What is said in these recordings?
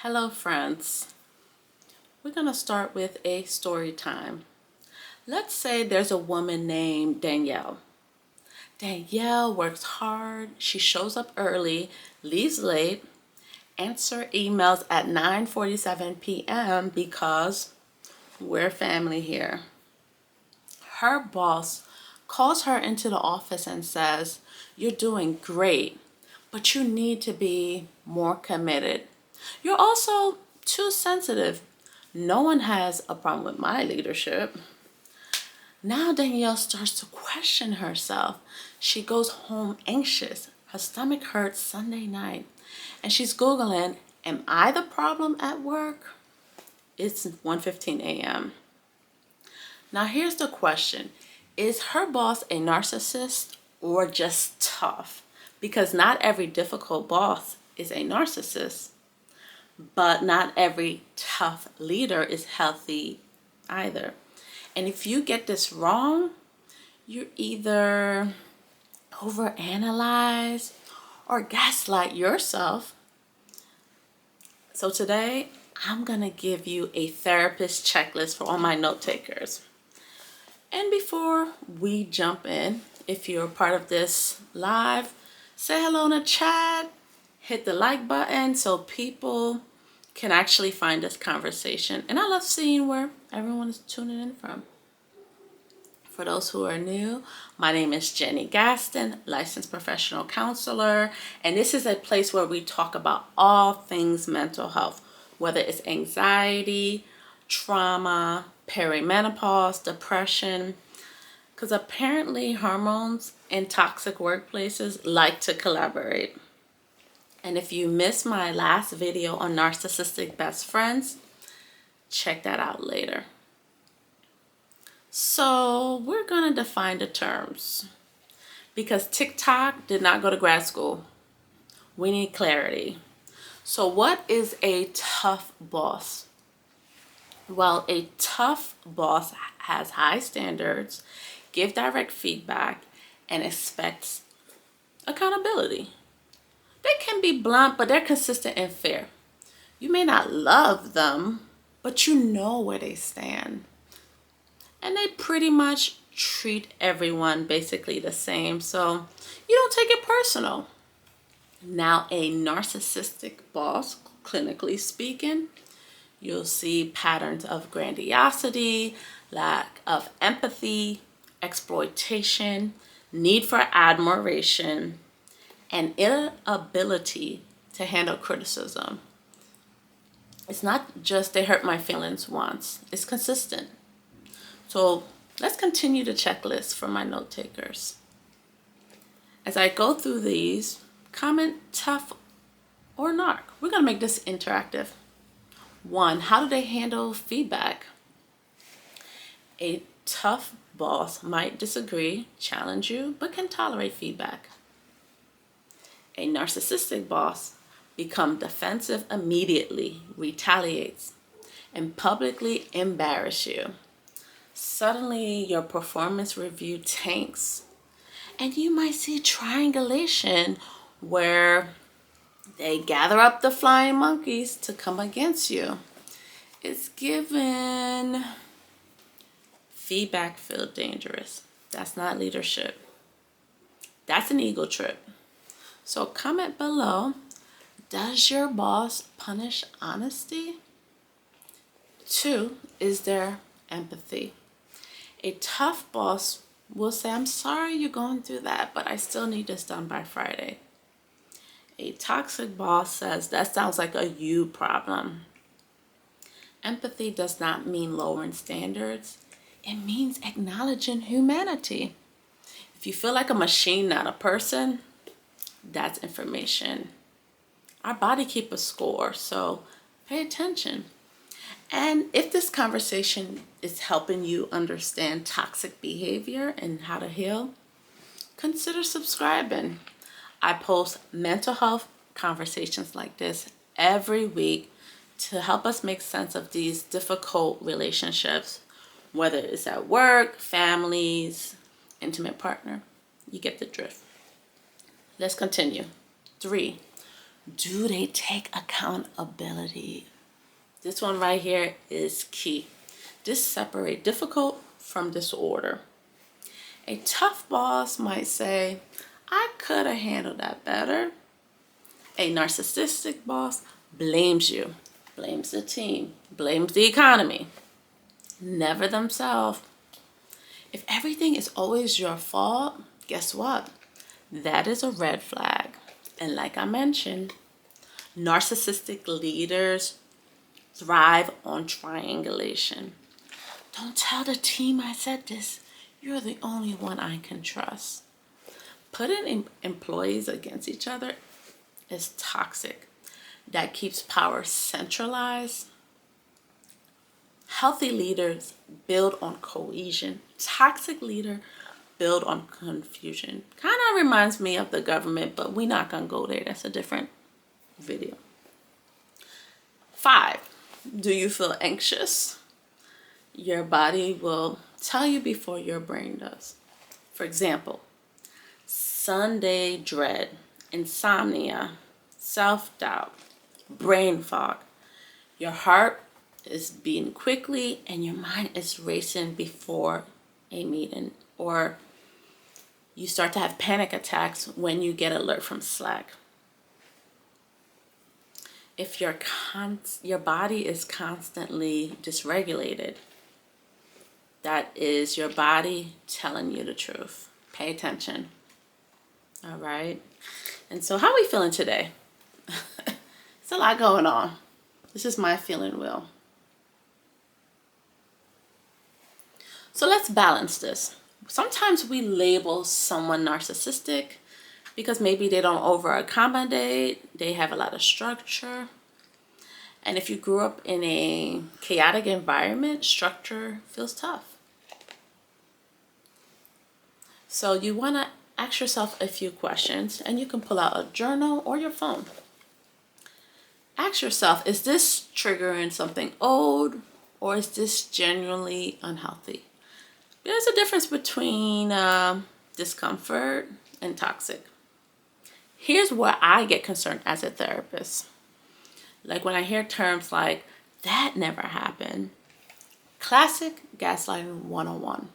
Hello friends, we're going to start with a story time. Let's say there's a woman named Danielle. Danielle works hard, she shows up early, leaves late, answers emails at 9:47 p.m. because we're family here. Her boss calls her into the office and says, "You're doing great, but you need to be more committed. You're also too sensitive. No one has a problem with my leadership." Now Danielle starts to question herself. She goes home anxious. Her stomach hurts Sunday night. And she's Googling, "Am I the problem at work?" It's 1:15 a.m. Now here's the question. Is her boss a narcissist or just tough? Because not every difficult boss is a narcissist. But not every tough leader is healthy either. And if you get this wrong, you either overanalyze or gaslight yourself. So today, I'm going to give you a therapist checklist for all my note takers. And before we jump in, if you're part of this live, say hello in the chat, hit the like button so people can actually find this conversation. And I love seeing where everyone is tuning in from. For those who are new, my name is Jenny Gaston, licensed professional counselor, and this is a place where we talk about all things mental health, whether it's anxiety, trauma, perimenopause, depression, because apparently hormones in toxic workplaces like to collaborate. And if you missed my last video on narcissistic best friends, check that out later. So we're going to define the terms because TikTok did not go to grad school. We need clarity. So what is a tough boss? Well, a tough boss has high standards, give direct feedback, and expects accountability. They can be blunt, but they're consistent and fair. You may not love them, but you know where they stand. And they pretty much treat everyone basically the same, so you don't take it personal. Now, a narcissistic boss, clinically speaking, you'll see patterns of grandiosity, lack of empathy, exploitation, need for admiration, and inability to handle criticism. It's not just "they hurt my feelings once," it's consistent. So let's continue the checklist for my note takers. As I go through these, comment tough or narc. We're going to make this interactive. 1, how do they handle feedback? A tough boss might disagree, challenge you, but can tolerate feedback. A narcissistic boss becomes defensive immediately, retaliates, and publicly embarrass you. Suddenly, your performance review tanks, and you might see triangulation where they gather up the flying monkeys to come against you. It's given feedback feel dangerous. That's not leadership. That's an ego trip. So comment below, does your boss punish honesty? 2, is there empathy? A tough boss will say, "I'm sorry you're going through that, but I still need this done by Friday." A toxic boss says, "That sounds like a you problem." Empathy does not mean lowering standards. It means acknowledging humanity. If you feel like a machine, not a person, that's information. Our body keeps a score, so pay attention. And if this conversation is helping you understand toxic behavior and how to heal, consider subscribing. I post mental health conversations like this every week to help us make sense of these difficult relationships, whether it's at work, families, intimate partner. You get the drift. Let's continue. 3, Do they take accountability? This one right here is key. This separates difficult from disorder. A tough boss might say, I could have handled that better. A narcissistic boss blames you, blames the team, blames the economy, never themselves. If everything is always your fault, guess what? That is a red flag. And like I mentioned, narcissistic leaders thrive on triangulation. Don't tell the team I said this. You're the only one I can trust. Putting employees against each other is toxic. That keeps power centralized. Healthy leaders build on cohesion. Toxic leaders build on confusion. Kind of reminds me of the government, but we're not going to go there. That's a different video. 5. Do you feel anxious? Your body will tell you before your brain does. For example, Sunday dread, insomnia, self-doubt, brain fog. Your heart is beating quickly and your mind is racing before a meeting, or you start to have panic attacks when you get alert from Slack. If your body is constantly dysregulated, that is your body telling you the truth. Pay attention. All right. And so how are we feeling today? It's a lot going on. This is my feeling wheel. So let's balance this. Sometimes we label someone narcissistic because maybe they don't over accommodate, they have a lot of structure. And if you grew up in a chaotic environment, structure feels tough. So you want to ask yourself a few questions, and you can pull out a journal or your phone. Ask yourself, is this triggering something old, or is this genuinely unhealthy? There's a difference between discomfort and toxic. Here's where I get concerned as a therapist. Like when I hear terms like, that never happened. Classic gaslighting 101.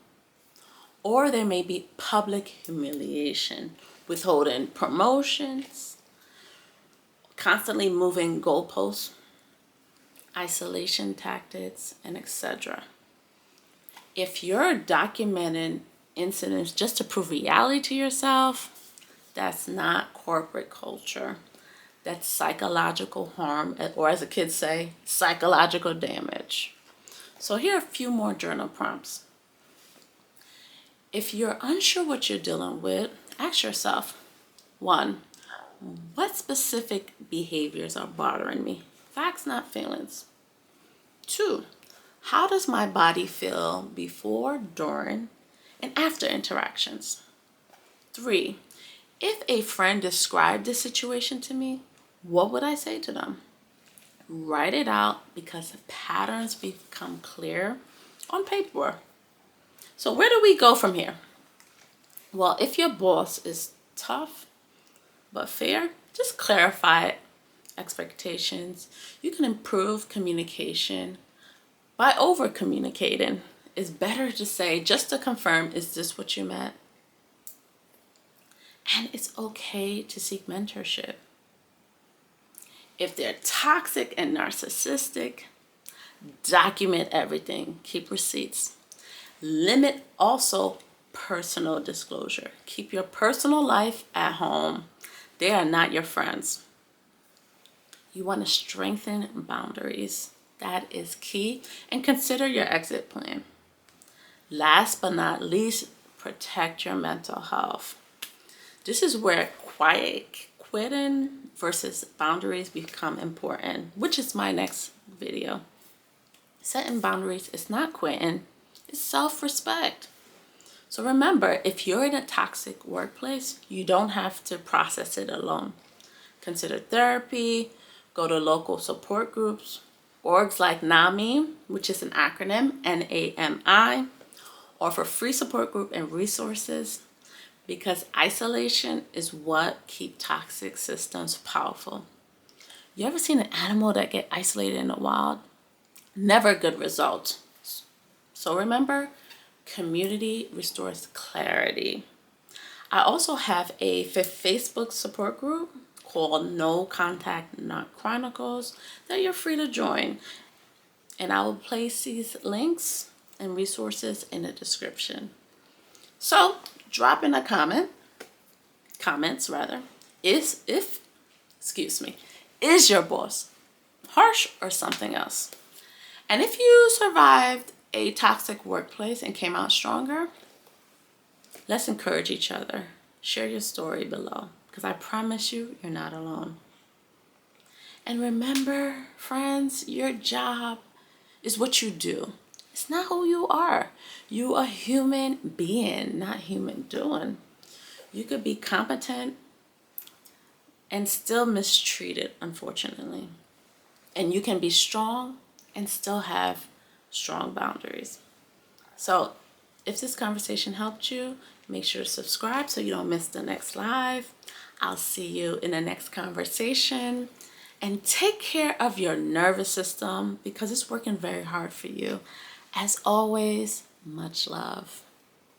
Or there may be public humiliation, withholding promotions, constantly moving goalposts, isolation tactics, and etc. If you're documenting incidents just to prove reality to yourself, that's not corporate culture. That's psychological harm, or as the kids say, psychological damage. So here are a few more journal prompts. If you're unsure what you're dealing with, ask yourself, 1, what specific behaviors are bothering me? Facts, not feelings. 2, how does my body feel before, during, and after interactions? 3, if a friend described this situation to me, what would I say to them? Write it out because the patterns become clear on paper. So where do we go from here? Well, if your boss is tough but fair, just clarify expectations. You can improve communication by over communicating. It's better to say, just to confirm, is this what you meant? And it's okay to seek mentorship. If they're toxic and narcissistic, document everything. Keep receipts. Limit also personal disclosure. Keep your personal life at home. They are not your friends. You want to strengthen boundaries. That is key. And consider your exit plan. Last but not least, protect your mental health. This is where quitting versus boundaries become important, which is my next video. Setting boundaries is not quitting, it's self-respect. So remember, if you're in a toxic workplace, you don't have to process it alone. Consider therapy, go to local support groups, orgs like NAMI, which is an acronym, NAMI, offer free support group and resources, because isolation is what keeps toxic systems powerful. You ever seen an animal that get isolated in the wild? Never a good result. So remember, community restores clarity. I also have a Facebook support group called No Contact Not Chronicles that you're free to join. And I will place these links and resources in the description. So drop in a comments rather, is your boss harsh or something else? And if you survived a toxic workplace and came out stronger, let's encourage each other. Share your story below, because I promise you, you're not alone. And remember, friends, your job is what you do. It's not who you are. You a human being, not human doing. You could be competent and still mistreated, unfortunately. And you can be strong and still have strong boundaries. So if this conversation helped you, make sure to subscribe so you don't miss the next live. I'll see you in the next conversation. And take care of your nervous system because it's working very hard for you. As always, much love.